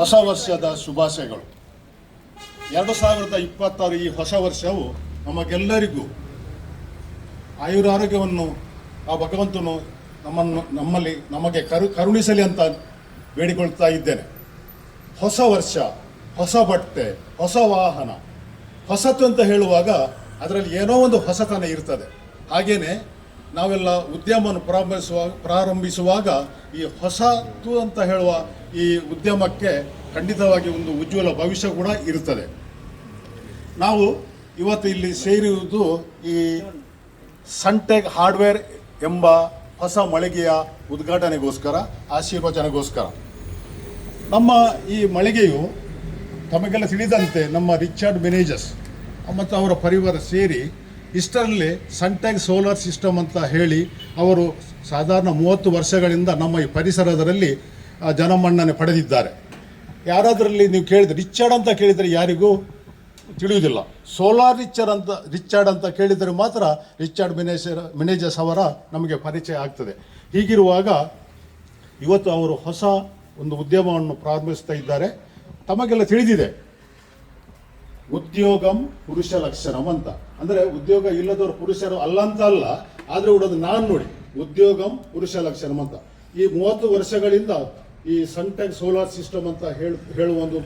ಹೊಸ ವರ್ಷದ ಶುಭಾಶಯಗಳು. 2026 ಈ ಹೊಸ ವರ್ಷವು ನಮಗೆಲ್ಲರಿಗೂ ಆಯುರಾರೋಗ್ಯವನ್ನು ಆ ಭಗವಂತನು ನಮಗೆ ಕರುಣಿಸಲಿ ಅಂತ ಬೇಡಿಕೊಳ್ತಾ ಇದ್ದೇನೆ. ಹೊಸ ವರ್ಷ, ಹೊಸ ಬಟ್ಟೆ, ಹೊಸ ವಾಹನ, ಹೊಸತು ಅಂತ ಹೇಳುವಾಗ ಅದರಲ್ಲಿ ಏನೋ ಒಂದು ಹೊಸತನ ಇರ್ತದೆ. ಹಾಗೇನೆ ನಾವೆಲ್ಲ ಉದ್ಯಮವನ್ನು ಪ್ರಾರಂಭಿಸುವಾಗ ಈ ಹೊಸತು ಅಂತ ಹೇಳುವ ಈ ಉದ್ಯಮಕ್ಕೆ ಖಂಡಿತವಾಗಿ ಒಂದು ಉಜ್ವಲ ಭವಿಷ್ಯ ಕೂಡ ಇರುತ್ತದೆ. ನಾವು ಇವತ್ತು ಇಲ್ಲಿ ಸೇರಿರುವುದು ಈ ಸನ್ಟೆಕ್ ಹಾರ್ಡ್ವೇರ್ ಎಂಬ ಹೊಸ ಮಳಿಗೆಯ ಉದ್ಘಾಟನೆಗೋಸ್ಕರ, ಆಶೀರ್ವಚನೆಗೋಸ್ಕರ. ನಮ್ಮ ಈ ಮಳಿಗೆಯು ತಮಗೆಲ್ಲ ತಿಳಿದಂತೆ ನಮ್ಮ ರಿಚರ್ಡ್ ಮೆನೇಜಸ್ ಮತ್ತು ಅವರ ಪರಿವಾರ ಸೇರಿ ಇಷ್ಟರಲ್ಲಿ ಸನ್ಟೆಕ್ ಸೋಲಾರ್ ಸಿಸ್ಟಮ್ ಅಂತ ಹೇಳಿ ಅವರು ಸಾಧಾರಣ 30 ವರ್ಷಗಳಿಂದ ನಮ್ಮ ಈ ಪರಿಸರದಲ್ಲಿ ಜನಮನ್ನಣೆ ಪಡೆದಿದ್ದಾರೆ. ಯಾರಾದರಲ್ಲಿ ನೀವು ಕೇಳಿದರೆ ರಿಚರ್ಡ್ ಅಂತ ಕೇಳಿದರೆ ಯಾರಿಗೂ ತಿಳಿಯುವುದಿಲ್ಲ. ಸೋಲಾರ್ ರಿಚರ್ಡ್ ಅಂತ ಕೇಳಿದರೆ ಮಾತ್ರ ರಿಚರ್ಡ್ ಮೆನೇಜಸ್ ಅವರ ನಮಗೆ ಪರಿಚಯ ಆಗ್ತದೆ. ಹೀಗಿರುವಾಗ ಇವತ್ತು ಅವರು ಹೊಸ ಒಂದು ಉದ್ಯಮವನ್ನು ಪ್ರಾರಂಭಿಸ್ತಾ ಇದ್ದಾರೆ. ತಮಗೆಲ್ಲ ತಿಳಿದಿದೆ, ಉದ್ಯೋಗಂ ಪುರುಷ ಲಕ್ಷಣಂ ಅಂತ. ಅಂದರೆ ಉದ್ಯೋಗ ಇಲ್ಲದವರು ಪುರುಷರು ಅಲ್ಲ ಅಂತ ಅಲ್ಲ, ಆದರೆ ಉಡೋದು ನಾನು ನೋಡಿ, ಉದ್ಯೋಗಂ ಪುರುಷ ಲಕ್ಷಣಂ ಅಂತ. ಈ 30 ವರ್ಷಗಳಿಂದ ಈ ಸನ್ಟೆಕ್ ಸೋಲಾರ್ ಸಿಸ್ಟಮ್ ಅಂತ ಹೇಳುವ ಒಂದು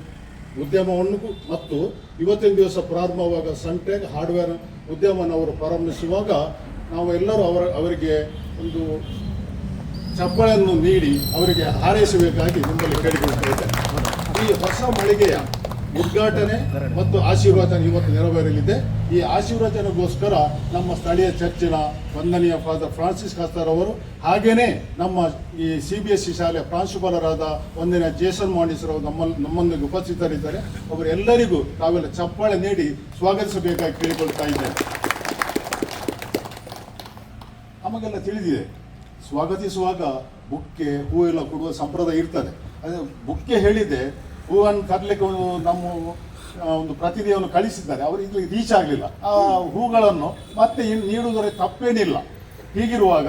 ಉದ್ಯಮವನ್ನು ಮತ್ತು ಇವತ್ತಿನ ದಿವಸ ಪ್ರಾರಂಭವಾಗ ಸನ್ಟೆಕ್ ಹಾರ್ಡ್ವೇರ್ ಉದ್ಯಮವನ್ನು ಅವರು ಪ್ರಾರಂಭಿಸುವಾಗ ನಾವು ಎಲ್ಲರೂ ಅವರಿಗೆ ಒಂದು ಚಪ್ಪಾಳೆಯನ್ನು ನೀಡಿ ಅವರಿಗೆ ಹಾರೈಸಬೇಕಾಗಿ ನಿಮ್ಮಲ್ಲಿ ಕೇಳಿಕೊಳ್ತಾ ಇದ್ದೇನೆ. ಈ ಹೊಸ ಮಳಿಗೆಯ ಉದ್ಘಾಟನೆ ಮತ್ತು ಆಶೀರ್ವಚನ ಇವತ್ತು ನೆರವೇರಲಿದೆ. ಈ ಆಶೀರ್ವಚನಗೋಸ್ಕರ ನಮ್ಮ ಸ್ಥಳೀಯ ಚರ್ಚಿನ ವಂದನೀಯ ಫಾದರ್ ಫ್ರಾನ್ಸಿಸ್ ಕಾಸ್ತರ್ ಅವರು, ಹಾಗೇನೆ ನಮ್ಮ ಈ CBSE ಶಾಲೆಯ ಪ್ರಾಂಶುಪಾಲರಾದ ವಂದನೀಯ ಜೇಸನ್ ಮಾಣಿಸರ್ ಅವರು ನಮ್ಮೊಂದಿಗೆ ಉಪಸ್ಥಿತರಿದ್ದಾರೆ. ಅವರೆಲ್ಲರಿಗೂ ತಾವೆಲ್ಲ ಚಪ್ಪಾಳೆ ನೀಡಿ ಸ್ವಾಗತಿಸಬೇಕಾಗಿ ಕೇಳಿಕೊಳ್ತಾ ಇದ್ದೇನೆ. ನಮಗೆಲ್ಲ ತಿಳಿದಿದೆ, ಸ್ವಾಗತಿಸುವಾಗ ಬುಕ್ಕೆ ಹೂವೆಲ್ಲ ಕೊಡುವ ಸಂಪ್ರದಾಯ ಇರ್ತದೆ. ಅದೇ ಬುಕ್ಕೆ ಹೇಳಿದೆ, ಹೂವನ್ನು ತರಲಿಕ್ಕೆ ನಮ್ಮ ಒಂದು ಪ್ರತಿನಿಧಿಯನ್ನು ಕಳಿಸಿದ್ದಾರೆ, ಅವರು ಇಲ್ಲಿ ರೀಚ್ ಆಗಲಿಲ್ಲ. ಆ ಹೂಗಳನ್ನು ಮತ್ತೆ ನೀಡುವುದರ ತಪ್ಪೇನಿಲ್ಲ. ಹೀಗಿರುವಾಗ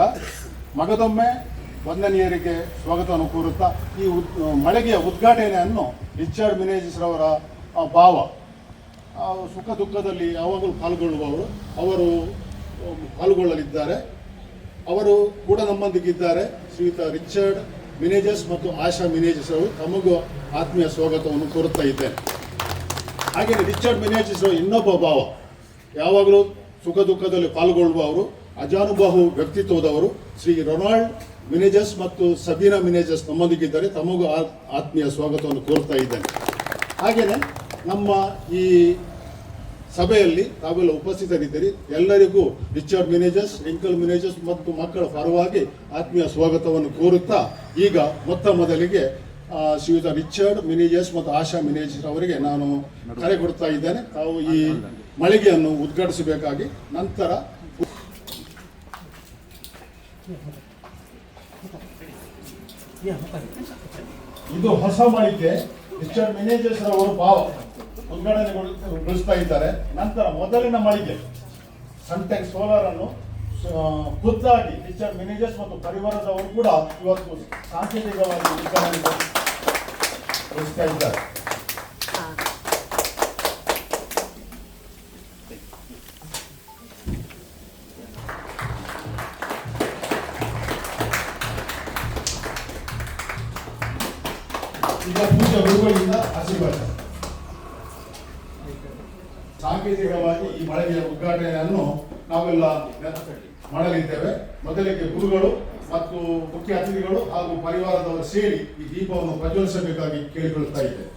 ಮಗದೊಮ್ಮೆ ವಂದನೀಯರಿಗೆ ಸ್ವಾಗತವನ್ನು ಕೋರುತ್ತಾ ಈ ಮಳಿಗೆಯ ಉದ್ಘಾಟನೆಯನ್ನು ರಿಚರ್ಡ್ ಮೆನೇಜಸ್ ರವರ ಭಾವ, ಸುಖ ದುಃಖದಲ್ಲಿ ಯಾವಾಗಲೂ ಪಾಲ್ಗೊಳ್ಳುವವರು, ಅವರು ಪಾಲ್ಗೊಳ್ಳಲಿದ್ದಾರೆ. ಅವರು ಕೂಡ ನಮ್ಮೊಂದಿಗಿದ್ದಾರೆ. ಶ್ರೀಯುತ ರಿಚರ್ಡ್ ಮೆನೇಜಸ್ ಮತ್ತು ಆಶಾ ಮೆನೇಜಸ್ ಅವರು ತಮಗೂ ಆತ್ಮೀಯ ಸ್ವಾಗತವನ್ನು ಕೋರುತ್ತಾ ಇದ್ದೇನೆ. ಹಾಗೆಯೇ ರಿಚರ್ಡ್ ಮೆನೇಜಸ್ ಇನ್ನೊಬ್ಬ ಭಾವ, ಯಾವಾಗಲೂ ಸುಖ ದುಃಖದಲ್ಲಿ ಪಾಲ್ಗೊಳ್ಳುವವರು, ಅಜಾನುಬಾಹು ವ್ಯಕ್ತಿತ್ವದವರು, ಶ್ರೀ ರೊನಾಲ್ಡ್ ಮೆನೇಜಸ್ ಮತ್ತು ಸಬೀನಾ ಮೆನೇಜಸ್ ನಮ್ಮೊಂದಿಗಿದ್ದಾರೆ. ತಮಗೂ ಆತ್ಮೀಯ ಸ್ವಾಗತವನ್ನು ಕೋರುತ್ತಾ ಇದ್ದೇನೆ. ಹಾಗೆಯೇ ನಮ್ಮ ಈ ಸಭೆಯಲ್ಲಿ ತಾವೆಲ್ಲ ಉಪಸ್ಥಿತರಿದ್ದೀರಿ. ಎಲ್ಲರಿಗೂ ರಿಚರ್ಡ್ ಮೆನೇಜಸ್, ರಿಂಕಲ್ ಮೆನೇಜಸ್ ಮತ್ತು ಮಕ್ಕಳ ಪರವಾಗಿ ಆತ್ಮೀಯ ಸ್ವಾಗತವನ್ನು ಕೋರುತ್ತಾ ಈಗ ಮೊದಲಿಗೆ ಶ್ರೀಯುತ ರಿಚರ್ಡ್ ಮೆನೇಜಸ್ ಮತ್ತು ಆಶಾ ಮೆನೇಜಸ್ ಅವರಿಗೆ ನಾನು ಕರೆ ಕೊಡ್ತಾ ಇದ್ದೇನೆ. ತಾವು ಈ ಮಳಿಗೆಯನ್ನು ಉದ್ಘಾಟಿಸಬೇಕಾಗಿ. ನಂತರ ಇದು ಹೊಸ ಮಳಿಗೆ, ರಿಚರ್ಡ್ ಮೆನೇಜಸ್ ಅವರು ಭಾವ ಉದ್ಘಾಟನೆಗೊಳಿಸ್ತಾ ಇದ್ದಾರೆ. ನಂತರ ಮೊದಲಿನ ಮಳಿಗೆ ಸನ್ಟೆಕ್ ಸೋಲಾರ್ ಅನ್ನು ಖುದ್ದಾಗಿ ರಿಚರ್ಡ್ ಮೆನೇಜಸ್ ಮತ್ತು ಪರಿವಾರದವರು ಕೂಡ ಇವತ್ತು ಸಾಂಕೇತಿಕವಾಗಿ ಉದ್ಘಾಟನೆಗೊಳಿಸ್ತಾ ಇದ್ದಾರೆ. ಈಗ ಪೂಜಾ ಗುರುಗಳಿಂದ ಆಶೀರ್ವಾದ. ಸಾಂಕೇತಿಕವಾಗಿ ಈ ಮಳಿಗೆಯ ಉದ್ಘಾಟನೆಯನ್ನು ನಾವೆಲ್ಲ ಮಾಡಲಿದ್ದೇವೆ. ಮೊದಲಿಗೆ ಗುರುಗಳು ಮತ್ತು ಮುಖ್ಯ ಅತಿಥಿಗಳು ಹಾಗೂ ಪರಿವಾರದವರು ಸೇರಿ ಈ ದೀಪವನ್ನು ಪ್ರಜ್ವಲಿಸಬೇಕಾಗಿ ಕೇಳಿಕೊಳ್ಳುತ್ತಾ ಇದ್ದೇವೆ.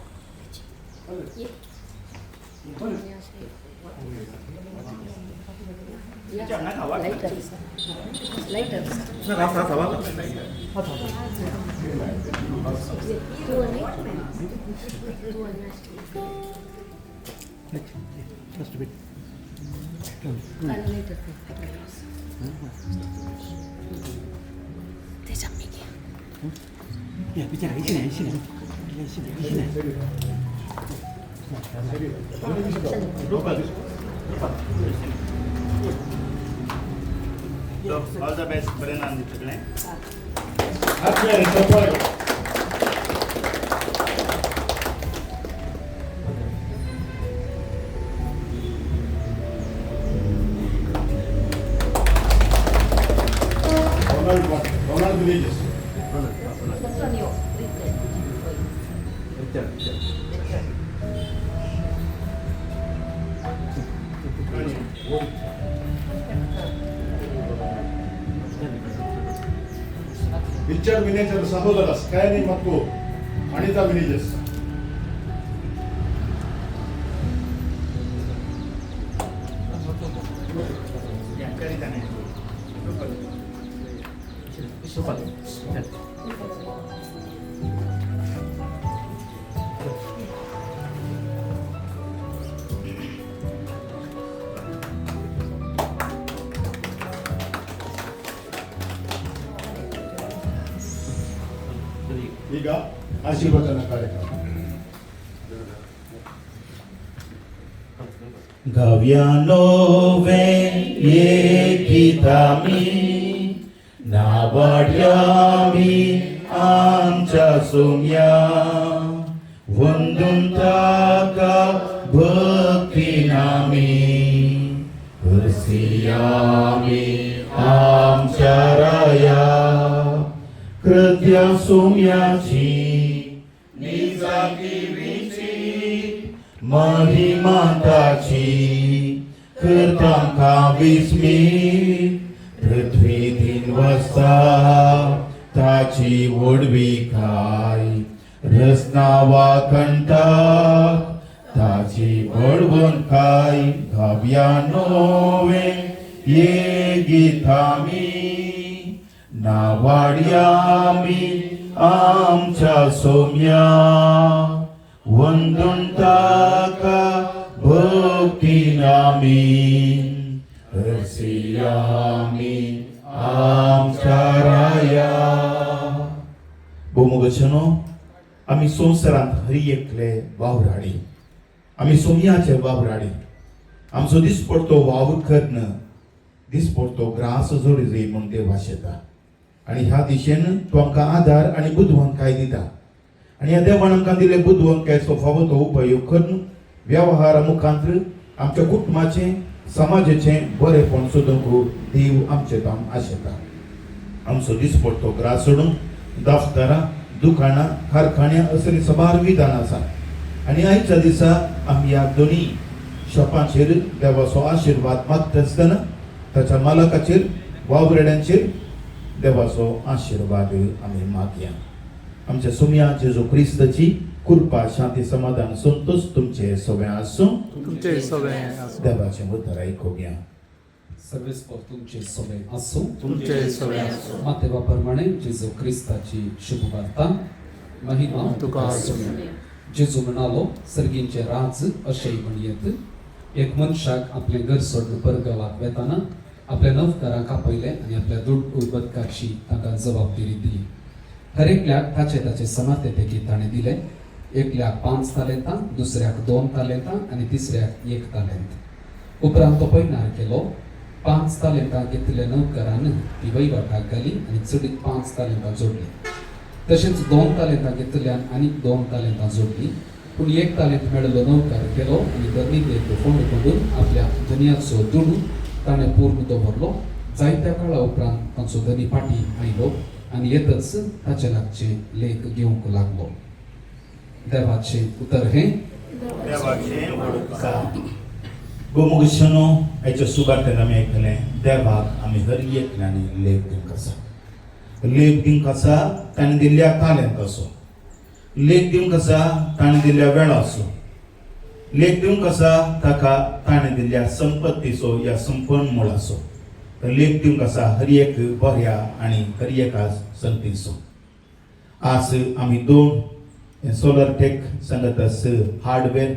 Just a bit. Ya, bicara di sini. All the best, Brennan. Happy villages. Richard ವಿನೇಜ್ ಅವರ ಸಹೋದರ ಸ್ಕ್ಯಾನಿ ಮತ್ತು ಅನಿತಾ ವಿನೇಜಸ್. ಕರೀತಾನೆ. ಈಗ ಆಶೀರ್ವಚನ ಕಾರ್ಯಕ್ರಮ. Gavianowe yekitami nawadyami amcha sumya vanduntaka bhakti nami Persiyami amcharaya Kritya sumyachi Nizaki vici Mahimatachi Kirtam kavismi Prithvi dinvasta Tachi vodvikai Rasnava kanta Tachi vodvunkai Gavianove Ye gitami Navadyami Amcha somya Vanduntaka bhakti nami Persiyami amcharaya. Bomogachano आम्ही संवसारांत हरी एकले वावराडी आम्ही सोमयाचे वावराडी आमचो दीस पडतो वाव करन दीस पडतो grass जोडी जाई म्हूण देव आशेता आनी ह्या दिशेन तूं आमकां आदार आनी बुद्धवंतकाय दिता आनी ह्या देवान आमकां दिले बुद्धवंतकायेचो फावो तो उपयोग करून व्यवहारा मुखांतर आमच्या कुटुंबाचें समाजाचें बरेंपण सोदूंक देव आमचें काम आशेता. आमचो दीस पडतो ग्रास सोडून दफ्तरां दुकानां कारखान्यां असली सबार विधान आसा आनी आयच्या दिसा आमी ह्या दोनी शॉपांचेर देवाचो आशिर्वाद मागता आसतना ताच्या मालकाचेर वावरेड्यांचेर देवाचो आशिर्वाद आमी मागया. आमच्या सोम्या जेजू क्रिस्ताची कृपा शांती समाधान संतोष तुमचे सगळे आसूं. देवाचें उतर आयकुया. सर्वेस्पर तुमचे सगळे आसो तुमचे सगळे आसूं. मातेवाप्रमाणे जेजू क्रिस्ताची शुभवार्ता महिमा तुका आसूं. जेजू म्हणालो सर्गींचे राज अशें म्हणयेत एक मनशाक आपलें घर सोडून परगांवाक वेताना आपल्या नौकरांक आपयले आनी आपल्या दूड उदबत्काची ताका जबाबदारी दिली. हर एकल्याक ताचे ताचे समार्थतेकी ताणें दिले. एकल्याक 5 तालेंतां, दुसऱ्याक 2 तालेंतां आनी तिसऱ्याक 1 तालेंत. उपरांत तो पयणार केलो 5 तालेंतां घेतिल्ल्या नौकरान ती वैवाटाक घाली आनी चडीत 5 तालेंतां जोडली. तशेंच 2 तालेंतां घेतिल्ल्यान आनीक 2 तालेंतां जोडली. पूण 1 तालेंत मेळिल्लो नौकार गेलो आनी धर्मीक फोंड करून आपल्या धन्याचो दूड ताणें पूर्ण दवरलो. जायत्या काळा उपरांत तांचो धनी फाटी आयलो आनी येतच ताचे लागचे लेख घेवंक लागलो. देवाचें उतर हें देवाचे वडकार. गोमुगशनो आयच्या सुवातेन आमी आयकलें देवाक आमी हर एकल्यानी लेख दिवंक आसा. लेख दिवंक आसा ताणें दिल्ल्या तालेंत आसूं. लेख दिवंक आसा ताणें दिल्ल्या वेळा आसूं. लेख दिवंक आसा ताका ताणें दिल्ल्या संपत्तीचो या संपन्मूळ आसूं. लेख दिवंक आसा हर एक बऱ्या आनी हर एका संगतीचो. आज आमी 2 सोलर टेक सांगतास हार्डवेअर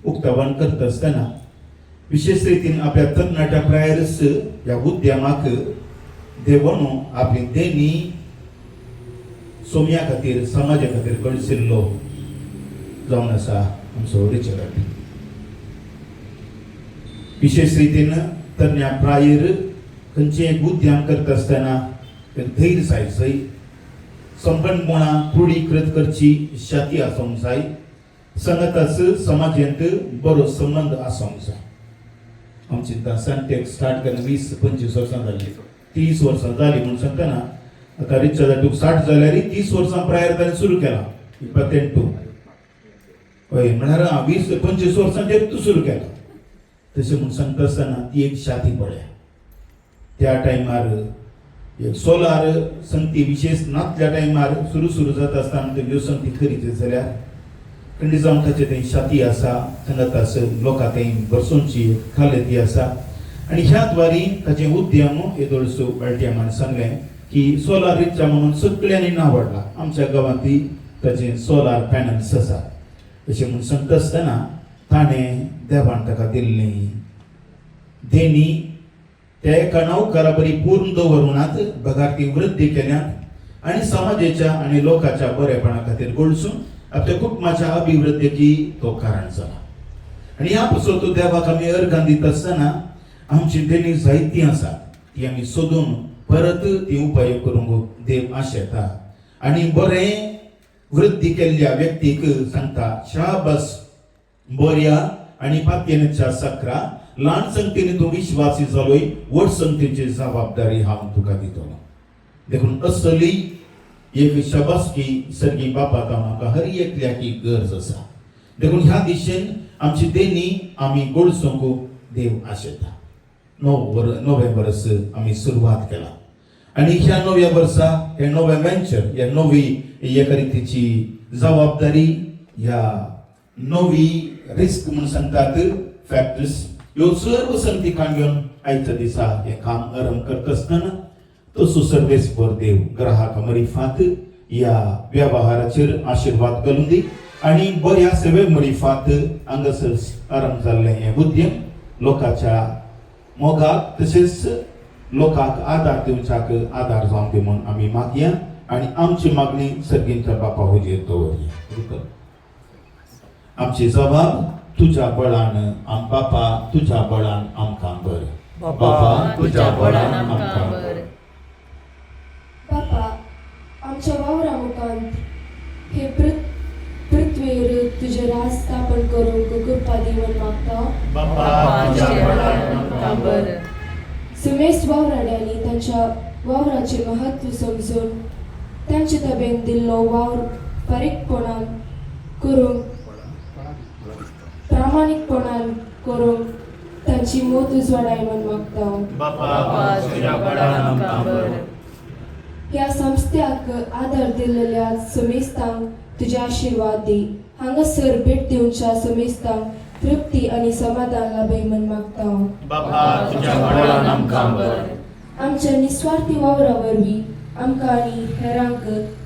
उक्तावण करता आसतना विशेष रितीन आपल्या तरणाट्या प्रायर्स ह्या उद्यमाक देवान आपली देणी सोम्या खातीर समाजा खातीर कळशिल्लो जावन आसा आमचो रिचर्ड. विशेष रितीन तरण्या प्रायर खंयचें एक उद्यम करता आसतना धैर्य जाय, संपन्नपणां क्रोडीकृत करची शाती आसूंक जाय, संगतास समाजांत बरो संबंध आसूंक जाय. आमची सनटेक स्टार्ट करून 20-25 वर्सां जाली, 30 वर्सां जाली म्हूण सांगतना आता रिचार्ज 60 जाल्यार 30 वर्सां प्रायर ताणें सुरू केला 28 हय म्हळ्यार 20-25 वर्सांचेर तूं सुरू केला तशें म्हूण सांगता आसतना ती एक शाती पळय त्या टायमार एक सोलार संगती विशेष नातल्या टायमार सुरू जाता आसतना त्यो संगती करीत जाल्यार खंडी जावन ताचे थंय शाती आसा सांगत आसा लोकां थंय बसोवची खालेती आसा आनी ह्या द्वारी ताचें उद्यम येदोळसो अल्टियमान सांगलें की सोलार रिक्षा म्हणून सगळ्यांनी नावाडला आमच्या गांवांतली ताचे सोलार पॅनल्स आसा अशें म्हूण सांगता आसतना ताणें देवान ताका दिल्लीं देणी त्या एका नौकारा बरी पूर्ण दवरूनात बगार ती वृद्धी केल्यात आनी समाजाच्या आनी लोकांच्या बरेपणा खातीर गोळसून आपल्या कुटुंबाच्या अभिवृद्धीची तो कारण जाला आनी ह्या पासून तो देवाक आमी अर्घां दिता आसतना आमची देणी जायती आसा ती आमी सोदून परत ती उपयोग करूंक देव आशेता आनी बरें वृद्धी केल्ल्या व्यक्तीक सांगता शाबास बऱ्या आनी पातयेच्या सकरा ल्हान संख्येने तूं विश्वासी जालोय व्हड संख्येची जबाबदारी हांव तुका दितलो देखून असली एक शाबासकी सर्गी बापा म्हाका हर एकल्याकी गरज आसा देखून ह्या दिशेन आमची देणी आमी गोळसोंक देव आशेता नवे वर्स आमी सुरवात केला आनी ह्या नव्या वर्सा हे नवे वेंचर ह्या नवी एका रितीची जबाबदारी ह्या नवी रिस्क म्हणून सांगतात फॅक्टर्स ह्यो सर्व संगतीकांक घेवन आयच्या दिसा हे काम आरंभ करता आसतना तो सुसर्वेस्पर देव ग्राहक मरिफात ह्या व्यवहाराचेर आशीर्वाद घालून दी आनी बऱ्या सेवे मरिफात हांगासर आरंभ जाल्लें हें उद्यम लोकांच्या मोगाक तशेंच लोकांक आदार दिवच्याक आदार जावं दी म्हूण आमी मागया आनी आमची मागणी सर्गींच्या बापा हुजेर दवरया आमची जबाब तुझ्या बळान बापा तुझ्या बळान आमकां बर बापा तुझ्या बळान आमकां बर बापा आमच्या वावरा मुखांत हे पृथ्वीर तुझे राज स्थापन करूंक कृपा दिवन मागता बापा तुझ्या बळान आमकां बर सुमेश वावराड्यांनी तांच्या वावराचे महत्व समजून तांचे ताब्यान दिल्लो वावर फारीकपणान करूंक प्रामाणीकपणान करूंक तांची मोत उजवाडाय म्हूण मागता बापा तुझ्या बळान आमकां बर ह्या संस्थ्याक आदार दिल्ल्या समेस्तांक तुझे आशीर्वाद दी हांगासर भेट दिवच्या समेस्तांक तृप्ती आनी समाधान लाभय म्हूण मागता बापा तुझ्या बळान आमकां बर आमच्या निस्वार्थी वावरा वरवीं आमकां आनी हेरांक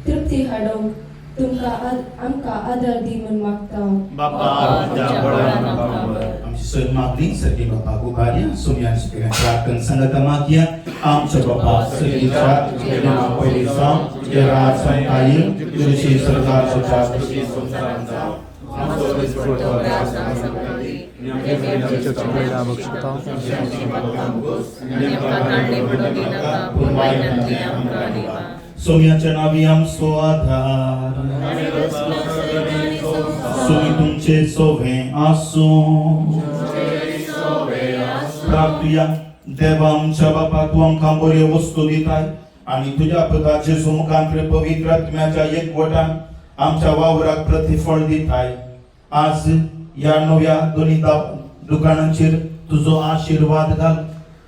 तृप्ती हाडूंक आमकां आदार दी म्हूण मागता बापा तुझ्या बळान आमकां बर आमची सर मागणी सर्गी बापा उभारया सोम्यांची प्रार्थना संगता मागया आमच्या बापा सर्गीच्या तुझे नाव पयलीं जावं तुझे राज संतायेल तुझी सरकार तशी संसारांत जावं आमचो दिसपट्टो ग्रास आमकां दी सोम्याच्या नावी आमचो आधार सोमी तुमचे सोवे आसूं प्रार्थया देवा आमच्या बापा तूं आमकां बऱ्यो वस्तू दिताय आनी तुज्या पुता जेजू मुखांतर पवित्र आत्म्याच्या एकवटान आमच्या वावराक प्रतिफळ दिताय आज ह्या नव्या दोन्ही दुकानांचेर तुजो आशीर्वाद घाल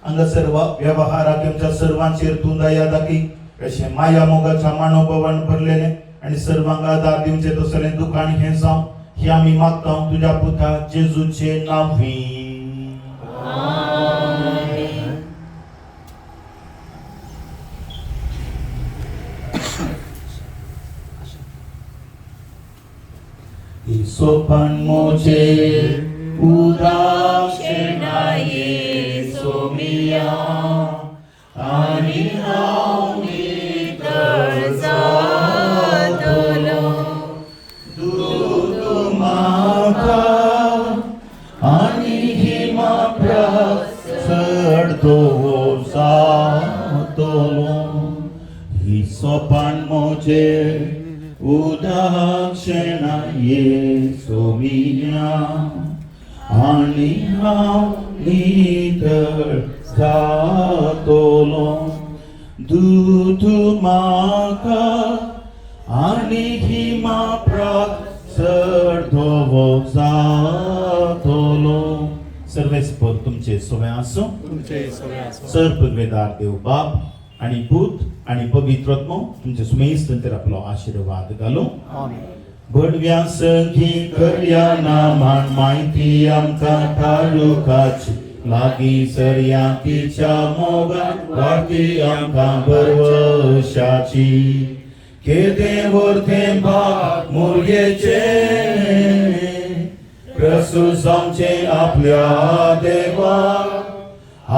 हांगासर व्यवहाराक आमच्या सर्वांचेर तूं दया दाखय अशें माया मोगाच्या मानोभवान भरलेलें आनी सर्वांक आदार दिवचें तसलें दुकान हें जावं हें आमी मागता तुज्या पुता जेजूचे नांवी सोपान मोचे उदाक्षिणाये सोमिया आनी हांव नितळ जातलो दूद म्हाका आनी हिमाप्रत चडतो जातलो ही सोपान मोचे उदाक्षिणाये सोमिया आनी हांव नितळ जातलो दूध माका आणि हिमा प्रात सर्धोवो जातलो. सर्वेस पर तुमचे सोवे आसो. सर्पवेदार देव बाप आणि पूत आणि पवित्रात्मा तुमचे सुमेस्तंतर आपलो आशीर्वाद घालो. बडव्या संगी कर्या नामान माहिती आमकां तालुकाची लागी सर्यातीच्या मोगान वाटी आमकां भरवशाची. केदे वर्थे भाग मुरयेचे प्रसूस आमचे आपल्या देवा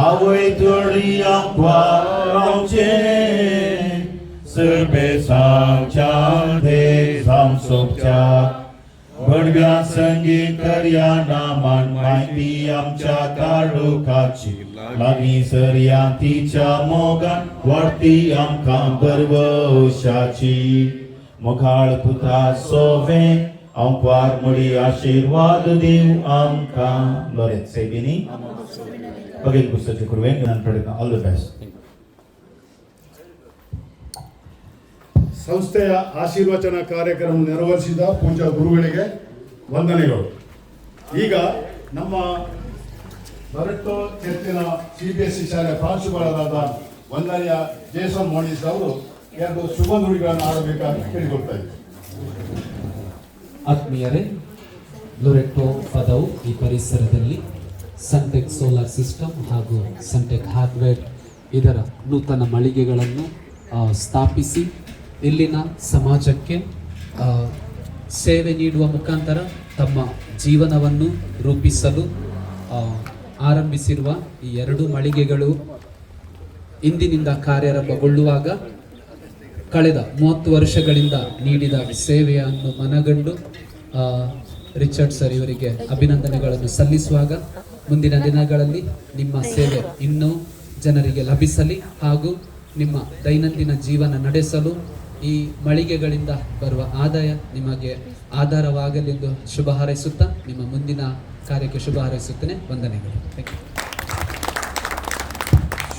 आवय तोडी आमचे सर्वे सांगच्या दे सांगसोपच्या बडव्या संगी कर्या नामान माहिती आमच्या काळोखाची लागी सर्यातीच्या मोगान वाडती आमकां भरवशाची. मोखाळ पुता सोवे आमकां मडी आशीर्वाद दिव आमकां. लोरेत सेबिनी बगेल पुस्तकाचे कुरवेन ऑल द बेस्ट. ಸಂಸ್ಥೆಯ ಆಶೀರ್ವಚನ ಕಾರ್ಯಕ್ರಮ ನೆರವೇರಿಸಿದ ಪೂಜಾ ಗುರುಗಳಿಗೆ ವಂದನೆಗಳು. ಈಗ ನಮ್ಮ ಬರಟ್ಟು ಚರ್ಚಿನ CBSE ಶಾಲೆ ಪ್ರಾಂಶುಪಾಲರಾದ ವಂದನೆಯ ಜೇಸನ್ ಮೋನಿಸ್ ಅವರು ಎರಡು ಶುಭ ನುಡಿಗಳನ್ನು ಆಡಬೇಕಾಗಿ ಕೇಳಿಕೊಳ್ತಾ ಇದ್ದಾರೆ. ಆತ್ಮೀಯರೇ, ಲೊರೆಟ್ಟೋ ಪದವು ಈ ಪರಿಸರದಲ್ಲಿ ಸನ್ಟೆಕ್ ಸೋಲಾರ್ ಸಿಸ್ಟಮ್ ಹಾಗೂ ಸನ್ಟೆಕ್ ಹಾರ್ಡ್ವೇರ್ ಇದರ ನೂತನ ಮಳಿಗೆಗಳನ್ನು ಸ್ಥಾಪಿಸಿ ಇಲ್ಲಿನ ಸಮಾಜಕ್ಕೆ ಸೇವೆ ನೀಡುವ ಮುಖಾಂತರ ತಮ್ಮ ಜೀವನವನ್ನು ರೂಪಿಸಲು ಆರಂಭಿಸಿರುವ ಈ ಎರಡು ಮಳಿಗೆಗಳು ಇಂದಿನಿಂದ ಕಾರ್ಯಾರಂಭಗೊಳ್ಳುವಾಗ ಕಳೆದ 30 ವರ್ಷಗಳಿಂದ ನೀಡಿದ ಸೇವೆಯನ್ನು ಮನಗಂಡು ರಿಚರ್ಡ್ ಸರ್ ಇವರಿಗೆ ಅಭಿನಂದನೆಗಳನ್ನು ಸಲ್ಲಿಸುವಾಗ ಮುಂದಿನ ದಿನಗಳಲ್ಲಿ ನಿಮ್ಮ ಸೇವೆ ಇನ್ನೂ ಜನರಿಗೆ ಲಭಿಸಲಿ ಹಾಗೂ ನಿಮ್ಮ ದೈನಂದಿನ ಜೀವನ ನಡೆಸಲು ಈ ಮಳಿಗೆಗಳಿಂದ ಬರುವ ಆದಾಯ ನಿಮಗೆ ಆಧಾರವಾಗಲೆಂದು ಶುಭ ಹಾರೈಸುತ್ತಾ ನಿಮ್ಮ ಮುಂದಿನ ಕಾರ್ಯಕ್ಕೆ ಶುಭ ಹಾರೈಸುತ್ತೇನೆ. ವಂದನೆಗಳು.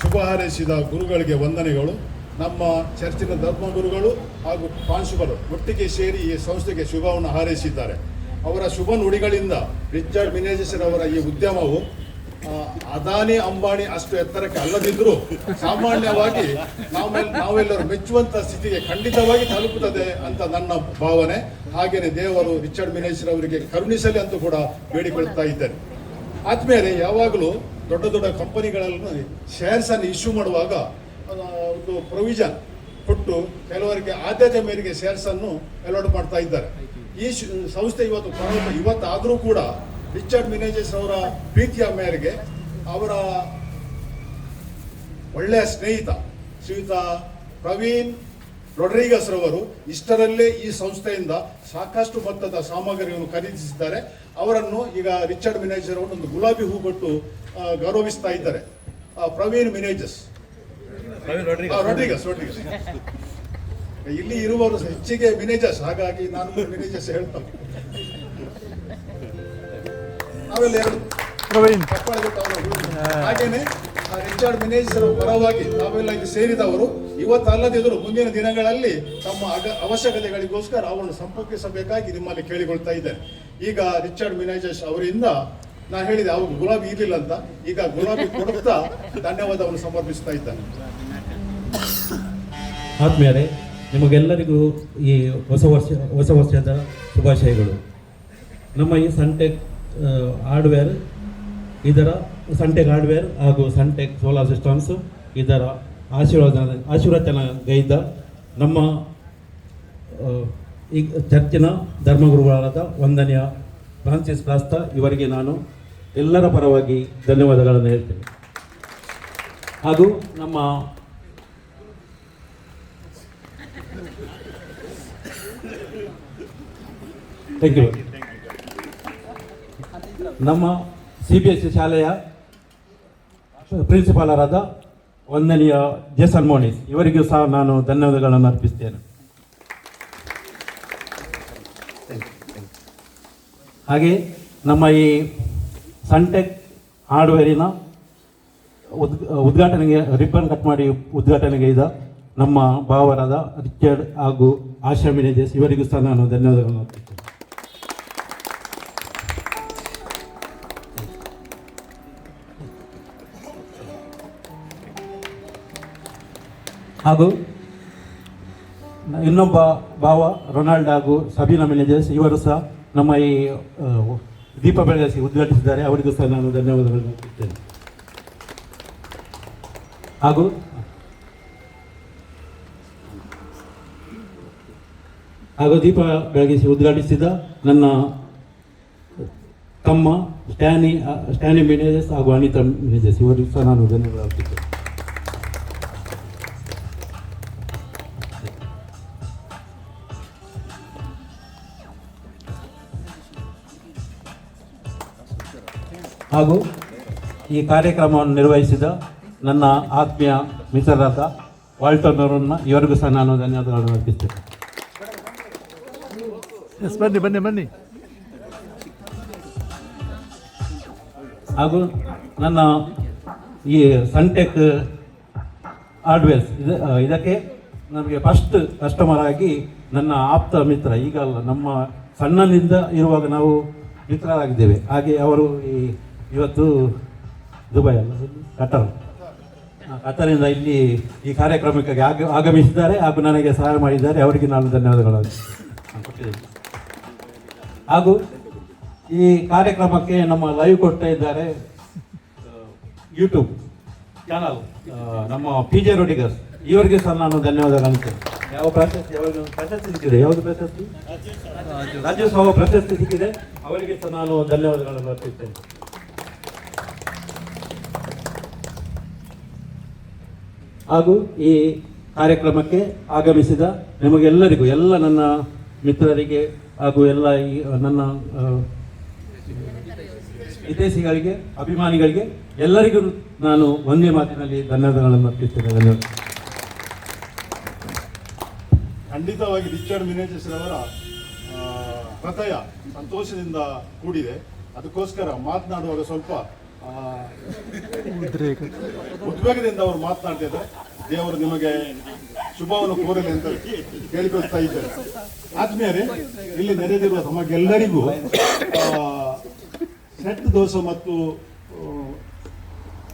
ಶುಭ ಹಾರೈಸಿದ ಗುರುಗಳಿಗೆ ವಂದನೆಗಳು. ನಮ್ಮ ಚರ್ಚಿನ ಧರ್ಮಗುರುಗಳು ಹಾಗೂ ಪ್ರಾಂಶುಪಾಲರು ಒಟ್ಟಿಗೆ ಸೇರಿ ಈ ಸಂಸ್ಥೆಗೆ ಶುಭವನ್ನು ಹಾರೈಸಿದ್ದಾರೆ. ಅವರ ಶುಭ ನುಡಿಗಳಿಂದ ರಿಚರ್ಡ್ ಮಿನೇಜಸ್ ಅವರ ಈ ಉದ್ಯಮವು ಅದಾನಿ ಅಂಬಾನಿ ಅಷ್ಟು ಎತ್ತರಕ್ಕೆ ಅಲ್ಲದಿದ್ದರೂ ಸಾಮಾನ್ಯವಾಗಿ ನಾವೆಲ್ಲರೂ ಮೆಚ್ಚುವಂತ ಸ್ಥಿತಿಗೆ ಖಂಡಿತವಾಗಿ ತಲುಪುತ್ತದೆ ಅಂತ ನನ್ನ ಭಾವನೆ. ಹಾಗೇನೆ ದೇವರು ರಿಚರ್ಡ್ ಮಿನೇಜರ್ ಅವರಿಗೆ ಕರುಣಿಸಲಿ ಅಂತ ಕೂಡ ಬೇಡಿಕೊಳ್ತಾ ಇದ್ದೇನೆ. ಆದ್ಮೇಲೆ ಯಾವಾಗಲೂ ದೊಡ್ಡ ದೊಡ್ಡ ಕಂಪನಿಗಳಲ್ಲಿ ಶೇರ್ಸ್ ಅನ್ನು ಇಶ್ಯೂ ಮಾಡುವಾಗ ಒಂದು ಪ್ರೊವಿಷನ್ ಕೊಟ್ಟು ಕೆಲವರಿಗೆ ಆದ್ಯತೆ ಮೇರೆಗೆ ಶೇರ್ಸ್ ಅನ್ನು ಅಲಾಟ್ ಮಾಡ್ತಾ ಇದ್ದಾರೆ. ಈ ಸಂಸ್ಥೆ ಇವತ್ತಾದರೂ ಕೂಡ ರಿಚರ್ಡ್ ಮಿನೇಜಸ್ ಅವರ ಪ್ರೀತಿಯ ಮೇರೆಗೆ ಅವರ ಒಳ್ಳೆಯ ಸ್ನೇಹಿತ ಶ್ರೀಯುತ ಪ್ರವೀಣ್ ರೊಡ್ರಿಗಸ್ ರವರು ಇಷ್ಟರಲ್ಲೇ ಈ ಸಂಸ್ಥೆಯಿಂದ ಸಾಕಷ್ಟು ಮೊತ್ತದ ಸಾಮಗ್ರಿಯನ್ನು ಖರೀದಿಸಿದ್ದಾರೆ. ಅವರನ್ನು ಈಗ ರಿಚರ್ಡ್ ಮಿನೇಜರ್ ಅವರು ಒಂದು ಗುಲಾಬಿ ಹೂ ಕೊಟ್ಟು ಗೌರವಿಸ್ತಾ ಇದ್ದಾರೆ. ಪ್ರವೀಣ್ ಮಿನೇಜಸ್ ರೊಡ್ರಿಗಸ್ ಇಲ್ಲಿ ಇರುವವರು ಹೆಚ್ಚಿಗೆ ಮಿನೇಜಸ್, ಹಾಗಾಗಿ ನಾನು ಮಿನೇಜಸ್ ಹೇಳ್ತೇನೆ. ನಾವೆಲ್ಲ ಹಾಗೇನೆ ರಿಚರ್ಡ್ ಮಿನೇಜರ್ ಪರವಾಗಿ ನಾವೆಲ್ಲ ಇದು ಸೇರಿದವರು ಇವತ್ತಲ್ಲದಿದ್ದರೂ ಮುಂದಿನ ದಿನಗಳಲ್ಲಿ ತಮ್ಮ ಅವಶ್ಯಕತೆಗಳಿಗೋಸ್ಕರ ಅವರನ್ನು ಸಂಪರ್ಕಿಸಬೇಕಾಗಿ ನಿಮ್ಮಲ್ಲಿ ಕೇಳಿಕೊಳ್ತಾ ಇದ್ದೇನೆ. ಈಗ ರಿಚರ್ಡ್ ಮಿನೇಜಸ್ ಅವರಿಂದ ನಾನು ಹೇಳಿದೆ ಅವಾಗ ಗುಲಾಬಿ ಇರಲಿಲ್ಲ ಅಂತ, ಈಗ ಗುಲಾಬಿ ಕೊಡುತ್ತಾ ಧನ್ಯವಾದವನ್ನು ಸಮರ್ಪಿಸ್ತಾ ಇದ್ದೇನೆ. ಆತ್ಮೀಯರೇ, ನಿಮಗೆಲ್ಲರಿಗೂ ಈ ಹೊಸ ವರ್ಷದ ಶುಭಾಶಯಗಳು. ನಮ್ಮ ಈ ಸನ್ಟೆಕ್ ಹಾರ್ಡ್ವೇರ್ ಹಾರ್ಡ್ವೇರ್ ಹಾಗೂ ಸನ್ಟೆಕ್ ಸೋಲಾರ್ ಸಿಸ್ಟಮ್ಸ್ ಇದರ ಆಶೀರ್ವಚನಗೈದ ನಮ್ಮ ಈ ಚರ್ಚಿನ ಧರ್ಮಗುರುಗಳಾದ ವಂದನೆಯ ಫ್ರಾನ್ಸಿಸ್ ಕ್ರಾಸ್ತ ಇವರಿಗೆ ನಾನು ಎಲ್ಲರ ಪರವಾಗಿ ಧನ್ಯವಾದಗಳನ್ನು ಹೇಳ್ತೇನೆ. ಹಾಗೂ ನಮ್ಮ ಥ್ಯಾಂಕ್ ಯು. ನಮ್ಮ CBSE ಶಾಲೆಯ ಪ್ರಿನ್ಸಿಪಾಲರಾದ ವಂದನೀಯ ಜೇಸನ್ ಮೋನಿಸ್ ಇವರಿಗೂ ಸಹ ನಾನು ಧನ್ಯವಾದಗಳನ್ನು ಅರ್ಪಿಸ್ತೇನೆ. ಹಾಗೆ ನಮ್ಮ ಈ ಸನ್ಟೆಕ್ ಹಾರ್ಡ್ವೇರಿನ ಉದ್ಘಾಟನೆಗೆ ರಿಬ್ಬನ್ ಕಟ್ ಮಾಡಿ ಉದ್ಘಾಟನೆಗೆ ಇದ್ದ ನಮ್ಮ ಭಾವರಾದ ರಿಚರ್ಡ್ ಹಾಗೂ ಆಶಾ ಮ್ಯಾನೇಜರ್ಸ್ ಇವರಿಗೂ ಸಹ ನಾನು ಧನ್ಯವಾದಗಳನ್ನು ಅರ್ಪಿಸ್ತೇನೆ. ಹಾಗೂ ಇನ್ನೊಬ್ಬ ಭಾವ ರೊನಾಲ್ಡ್ ಹಾಗೂ ಸಬೀನಾ ಮ್ಯಾನೇಜರ್ಸ್ ಇವರು ಸಹ ನಮ್ಮ ಈ ದೀಪ ಬೆಳಗಿಸಿ ಉದ್ಘಾಟಿಸಿದ್ದಾರೆ. ಅವರಿಗೂ ಸಹ ನಾನು ಧನ್ಯವಾದಗಳನ್ನು ಅರ್ಪಿಸ್ತೇನೆ. ಹಾಗೂ ದೀಪ ಬೆಳಗಿಸಿ ಉದ್ಘಾಟಿಸಿದ ನನ್ನ ತಮ್ಮ ಸ್ಟ್ಯಾನಿ ಮ್ಯಾನೇಜರ್ಸ್ ಹಾಗೂ ಅನಿತಾ ಮ್ಯಾನೇಜರ್ಸ್ ಇವರಿಗೂ ಸಹ ನಾನು ಧನ್ಯವಾದ ಅರ್ಪಿಸ್ತೇನೆ. ಹಾಗೂ ಈ ಕಾರ್ಯಕ್ರಮವನ್ನು ನಿರ್ವಹಿಸಿದ ನನ್ನ ಆತ್ಮೀಯ ಮಿತ್ರರಾದ ವಾಲ್ಟರ್ ಅವರನ್ನು ಇವರಿಗೂ ಸಹ ನಾನು ಧನ್ಯವಾದಗಳನ್ನು ಅರ್ಪಿಸ್ತೇನೆ. ಬನ್ನಿ. ಹಾಗೂ ನನ್ನ ಈ ಸನ್ಟೆಕ್ ಹಾರ್ಡ್ವೇರ್ಸ್ ಇದಕ್ಕೆ ನಮಗೆ ಫಸ್ಟ್ ಕಸ್ಟಮರ್ ಆಗಿ ನನ್ನ ಆಪ್ತ ಮಿತ್ರ, ಈಗ ಅಲ್ಲ, ನಮ್ಮ ಸಣ್ಣನಿಂದ ಇರುವಾಗ ನಾವು ಮಿತ್ರರಾಗಿದ್ದೇವೆ. ಹಾಗೆ ಅವರು ಇವತ್ತು ದುಬೈ ಅಲ್ಲ ಕತರಿಂದ ಇಲ್ಲಿ ಈ ಕಾರ್ಯಕ್ರಮಕ್ಕೆ ಆಗಮಿಸಿದ್ದಾರೆ ಹಾಗೂ ನನಗೆ ಸಹಾಯ ಮಾಡಿದ್ದಾರೆ. ಅವರಿಗೆ ನಾನು ಧನ್ಯವಾದಗಳನ್ನು ಕೊಟ್ಟಿದ್ದೇನೆ. ಹಾಗೂ ಈ ಕಾರ್ಯಕ್ರಮಕ್ಕೆ ನಮ್ಮ ಲೈವ್ ಕೊಡ್ತಾ ಇದ್ದಾರೆ ಯೂಟ್ಯೂಬ್ ಚಾನಲ್ ನಮ್ಮ PJ ರೋಡಿಗರ್ಸ್ ಇವರಿಗೆ ಸಹ ನಾನು ಧನ್ಯವಾದಗಳು. ಯಾವ ಪ್ರಶಸ್ತಿ ಸಿಕ್ಕಿದೆ? ಯಾವುದು ಪ್ರಶಸ್ತಿ? ರಾಜ್ಯೋತ್ಸವ ಪ್ರಶಸ್ತಿ ಸಿಕ್ಕಿದೆ. ಅವರಿಗೆ ಸಹ ನಾನು ಧನ್ಯವಾದಗಳನ್ನು ಅರ್ಪಿಸ್ತೇನೆ. ಹಾಗೂ ಈ ಕಾರ್ಯಕ್ರಮಕ್ಕೆ ಆಗಮಿಸಿದ ನಿಮಗೆಲ್ಲರಿಗೂ, ಎಲ್ಲ ನನ್ನ ಮಿತ್ರರಿಗೆ ಹಾಗೂ ಎಲ್ಲ ಈ ನನ್ನ ಹಿತೈಷಿಗಳಿಗೆ, ಅಭಿಮಾನಿಗಳಿಗೆ ಎಲ್ಲರಿಗೂ ನಾನು ಒಂದೇ ಮಾತಿನಲ್ಲಿ ಧನ್ಯವಾದಗಳನ್ನು ಅರ್ಪಿಸ್ತೇನೆ. ಧನ್ಯವಾದ. ಖಂಡಿತವಾಗಿ ರಿಚರ್ಡ್ ಮ್ಯಾನೇಜರ್ಸ್ ಅವರ ಹೃದಯ ಸಂತೋಷದಿಂದ ಕೂಡಿದೆ. ಅದಕ್ಕೋಸ್ಕರ ಮಾತನಾಡುವಾಗ ಸ್ವಲ್ಪ ಉದ್ವೇಗದಿಂದ ಅವರು ಮಾತನಾಡ್ತಾ ಇದ್ದಾರೆ. ದೇವರು ನಿಮಗೆ ಶುಭವನ್ನು ಕೋರಲಿ ಅಂತ ಕೇಳಿಕೊಳ್ತಾ ಇದ್ದಾರೆ. ಆದ್ಮೇಲೆ ಇಲ್ಲಿ ನೆರೆದಿರುವ ತಮಗೆಲ್ಲರಿಗೂ ಸೆಟ್ ದೋಸೆ ಮತ್ತು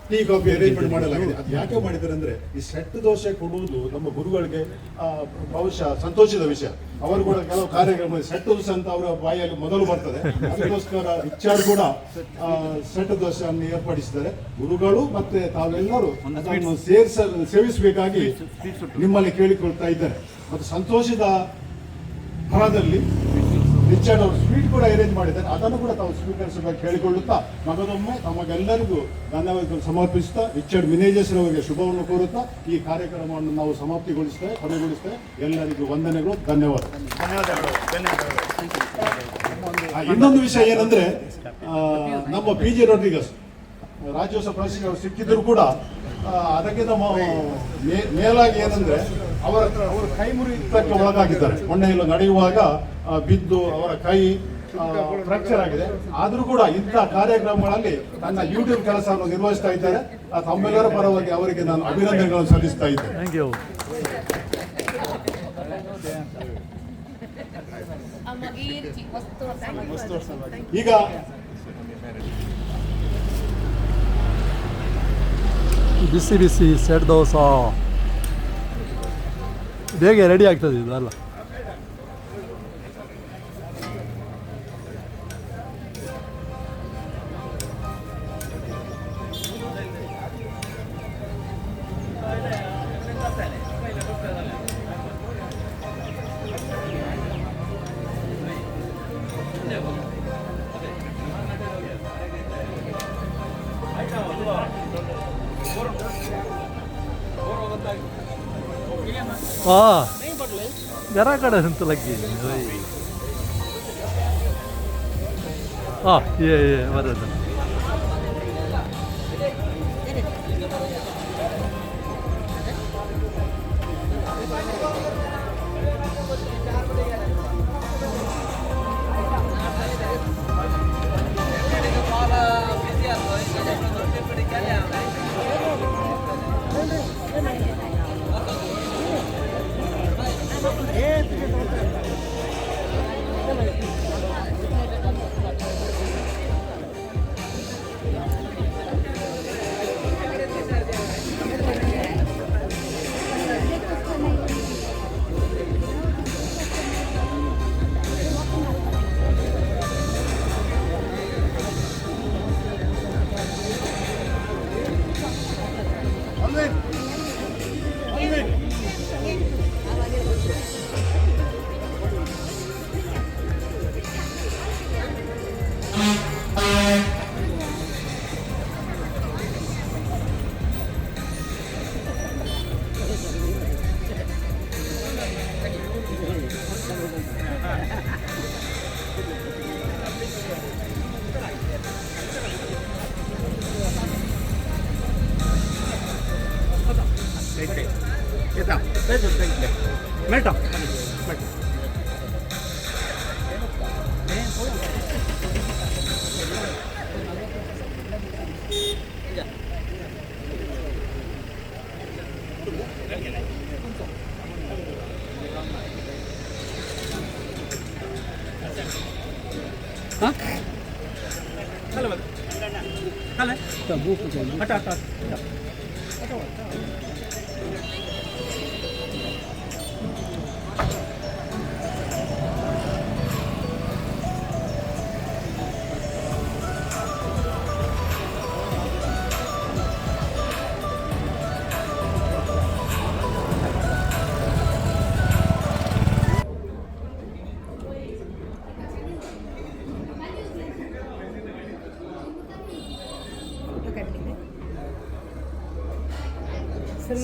ಟೀ ಕಾಫಿ ಅರೇಂಜ್ಮೆಂಟ್ ಮಾಡಲಾಗಿದೆ. ಅದು ಯಾಕೆ ಮಾಡಿದ್ದಾರೆ ಅಂದ್ರೆ, ಈ ಸೆಟ್ ದೋಸೆ ಕೊಡುವುದು ನಮ್ಮ ಗುರುಗಳಿಗೆ ಬಹುಶಃ ಸಂತೋಷದ ವಿಷಯ. ಅವರು ಕೂಡ ಕೆಲವು ಕಾರ್ಯಕ್ರಮ ಸೆಟ್ ದೋಸೆ ಅಂತ ಅವರ ಬಾಯಲ್ಲಿ ಮೊದಲು ಬರ್ತದೆ. ಅದಕ್ಕೋಸ್ಕರ ರಿಚರ್ಡ್ ಕೂಡ ಸೆಟ್ ದೋಸೆಯನ್ನು ಏರ್ಪಡಿಸಿದ್ದಾರೆ. ಗುರುಗಳು ಮತ್ತೆ ತಾವೆಲ್ಲರೂ ಅದನ್ನು ಸೇವಿಸಬೇಕಾಗಿ ನಿಮ್ಮಲ್ಲಿ ಕೇಳಿಕೊಳ್ತಾ ಇದ್ದಾರೆ. ಮತ್ತು ಸಂತೋಷದ ಹಣದಲ್ಲಿ ರಿಚರ್ಡ್ ಅವರು ಸ್ವೀಟ್ ಕೂಡ ಅರೇಂಜ್ ಮಾಡಿದ್ದಾರೆ. ಅದನ್ನು ಕೂಡ ತಾವು ಸ್ವೀಕರಿಸಬೇಕು ಕೇಳಿಕೊಳ್ಳುತ್ತಾ, ಮಗದೊಮ್ಮೆ ತಮಗೆಲ್ಲರಿಗೂ ಧನ್ಯವಾದಗಳು ಸಮರ್ಪಿಸುತ್ತಾ, ರಿಚರ್ಡ್ ಮ್ಯಾನೇಜರ್ಸ್ ಅವರಿಗೆ ಶುಭವನ್ನು ಕೋರುತ್ತಾ ಈ ಕಾರ್ಯಕ್ರಮವನ್ನು ನಾವು ಕೊನೆಗೊಳಿಸ್ತೇವೆ. ಎಲ್ಲರಿಗೂ ವಂದನೆಗಳು, ಧನ್ಯವಾದಗಳು. ಇನ್ನೊಂದು ವಿಷಯ ಏನಂದ್ರೆ, ನಮ್ಮ PJ ರೋಡ್ರಿಗಸ್ ರಾಜ್ಯೋತ್ಸವ ಪ್ರಶಸ್ತಿ ಅವರು ಸಿಕ್ಕಿದ್ರು ಕೂಡ ಅದಕ್ಕಿಂತ ಮೇಲಾಗಿ ಏನಂದ್ರೆ ಅವರು ಕೈ ಮುರಿತಕ್ಕೆ ಒಳಗಾಗಿದ್ದಾರೆ. ಮೊನ್ನೆ ಇಲ್ಲ ನಡೆಯುವಾಗ ಬಿದ್ದು ಅವರ ಕೈ ಫ್ರಾಕ್ಚರ್ ಆಗಿದೆ. ಆದ್ರೂ ಕೂಡ ಇಂಥ ಕಾರ್ಯಕ್ರಮಗಳಲ್ಲಿ ತನ್ನ ಯೂಟ್ಯೂಬ್ ಕೆಲಸವನ್ನು ನಿರ್ವಹಿಸ್ತಾ ಇದ್ದಾರೆ. ತಮ್ಮೆಲ್ಲರ ಪರವಾಗಿ ಅವರಿಗೆ ನಾನು ಅಭಿನಂದನೆಗಳನ್ನು ಸಲ್ಲಿಸ್ತಾ ಇದ್ದೇನೆ. ಈಗ ಬಿಸಿ ಸೆಟ್ ದೋಸೆ ಬೇಗ ರೆಡಿ ಆಗ್ತದೆ ಇದೆಲ್ಲ. घरा कडे लगी ये बरोबर.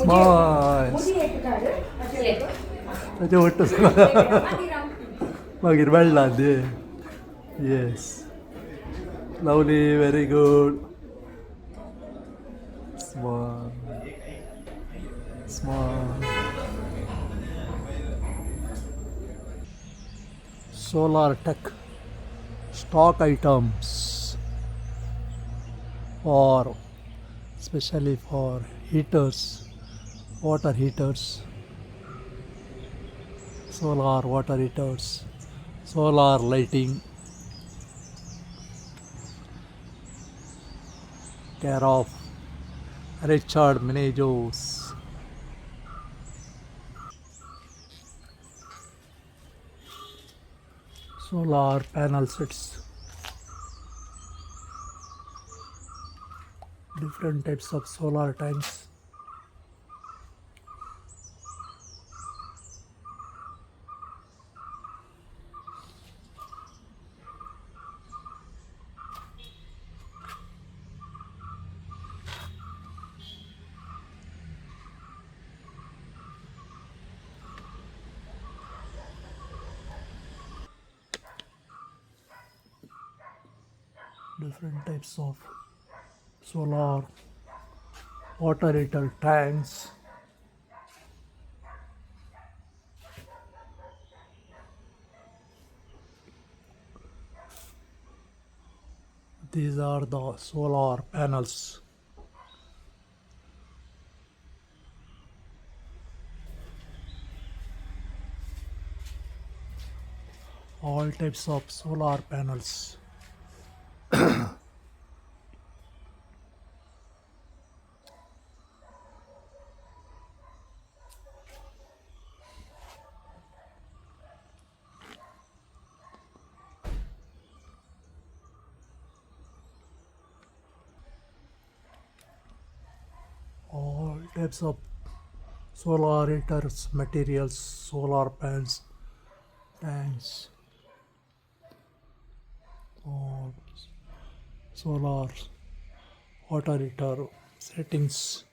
स्माइल त्याचे वाटतं मागीर मेळ्ळा दे yes lovely very good smile smile solar tech stock items for especially for heaters, water heaters, solar water heaters, solar lighting, care of Richard Menezes. Solar panel sets, different types of solar tanks, different types of solar water heater tanks. These are the solar panels. All types of solar panels. All types of solar heaters, materials, solar pans, tanks, all solar water heater settings.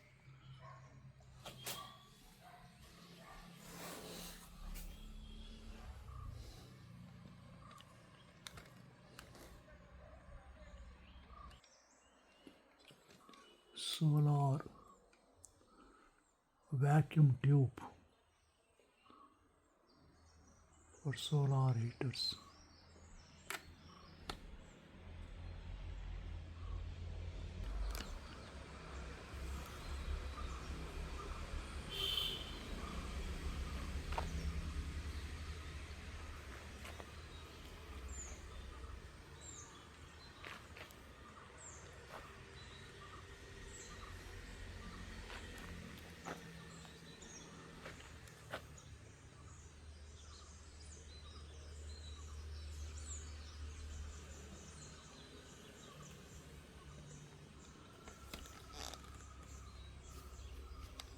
Solar vacuum tube for solar heaters.